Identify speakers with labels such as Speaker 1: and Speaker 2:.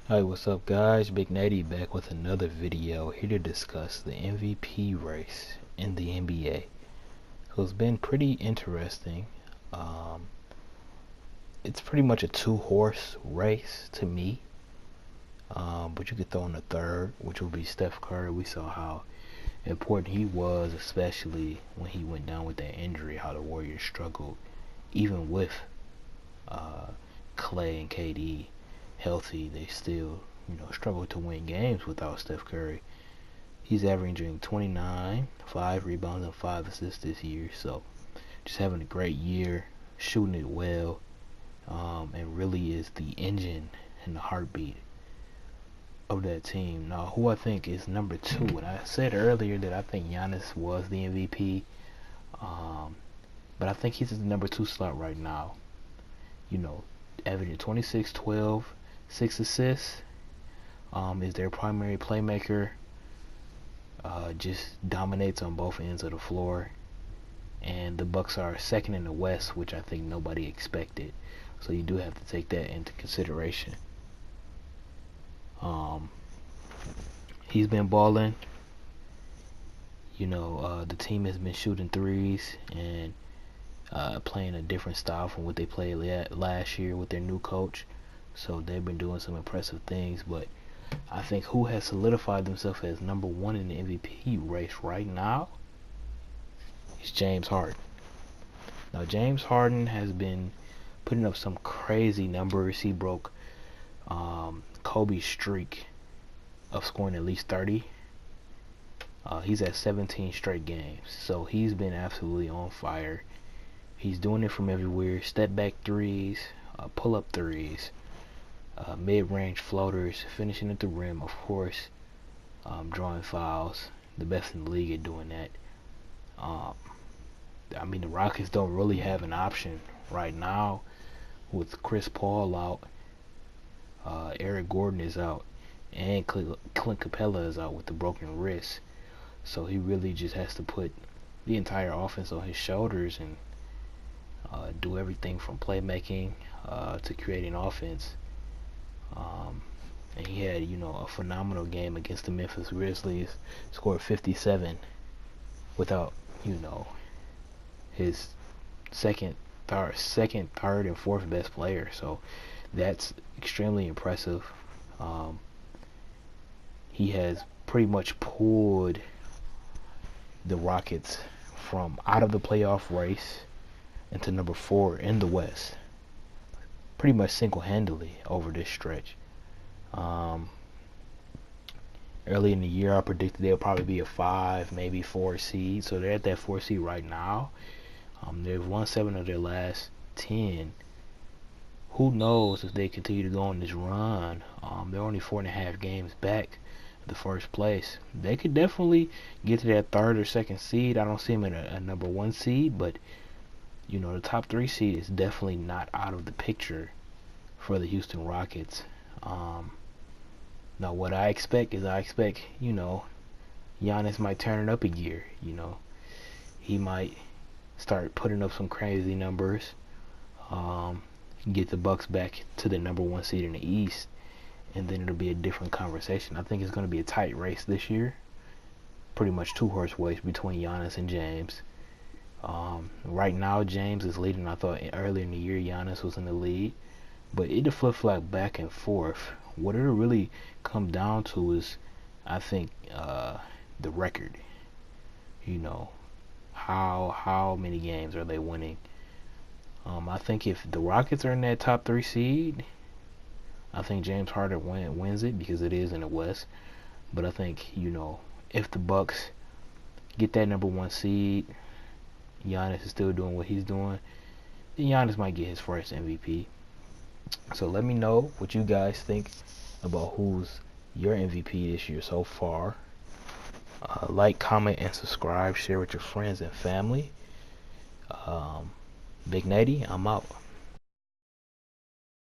Speaker 1: Hi, what's up guys? Big Natty back with another video here to discuss the MVP race in the NBA. So it's been pretty interesting. Um, it's pretty much a two-horse race to me. But you could throw in a third, which would be Steph Curry. We saw how important he was, especially when he went down with that injury, how the Warriors struggled, even with uh, Clay and KD healthy, they still, struggle to win games without Steph Curry. He's averaging 29, 5 rebounds, and 5 assists this year. So just having a great year, shooting it well, and really is the engine and the heartbeat of that team. Now, who I think is number two, and I said earlier that I think Giannis was the MVP, um, but I think he's in the number two slot right now. You know, averaging 26, 12, 6 assists. Is their primary playmaker. Just dominates on both ends of the floor. And the Bucks are second in the West, which I think nobody expected. So you do have to take that into consideration. He's been balling. The team has been shooting threes and playing a different style from what they played last year with their new coach. So they've been doing some impressive things, but I think who has solidified themselves as number one in the MVP race right now is James Harden. Now, James Harden has been putting up some crazy numbers. He broke Kobe's streak of scoring at least 30. He's at 17 straight games. So he's been absolutely on fire. He's doing it from everywhere. Step back threes, pull up threes, mid-range floaters, finishing at the rim, of course, drawing fouls. The best in the league at doing that. The Rockets don't really have an option right now with Chris Paul out. Eric Gordon is out, and Clint Capella is out with the broken wrist. So he really just has to put the entire offense on his shoulders and do everything from playmaking to creating offense. And he had, a phenomenal game against the Memphis Grizzlies. Scored 57 without, his second, third, and fourth best player. So that's extremely impressive. He has pretty much pulled the Rockets from out of the playoff race into number 4 in the West, pretty much single-handedly over this stretch. Early in the year, I predicted they'll probably be a 5, maybe 4 seed. So they're at that 4 seed right now. They've won 7 of their last 10. Who knows if they continue to go on this run? They're only 4.5 games back the first place. They could definitely get to that 3rd or 2nd seed. I don't see them in a number 1 seed, but the top 3 seed is definitely not out of the picture for the Houston Rockets. Now what I expect, Giannis might turn it up a gear. He might start putting up some crazy numbers, get the Bucks back to the number 1 seed in the East, and then it'll be a different conversation. I think it's going to be a tight race this year, pretty much two-horse race between Giannis and James. Right now, James is leading. I thought earlier in the year Giannis was in the lead, but it'll flip-flop back and forth. What it'll really come down to is, I think, the record. How many games are they winning? I think if the Rockets are in that top 3 seed, I think James Harden wins it because it is in the West. But I think, if the Bucks get that number 1 seed, Giannis is still doing what he's doing, then Giannis might get his first MVP. So let me know what you guys think about who's your MVP this year so far. Like, comment, and subscribe. Share with your friends and family. Big Natty, I'm out.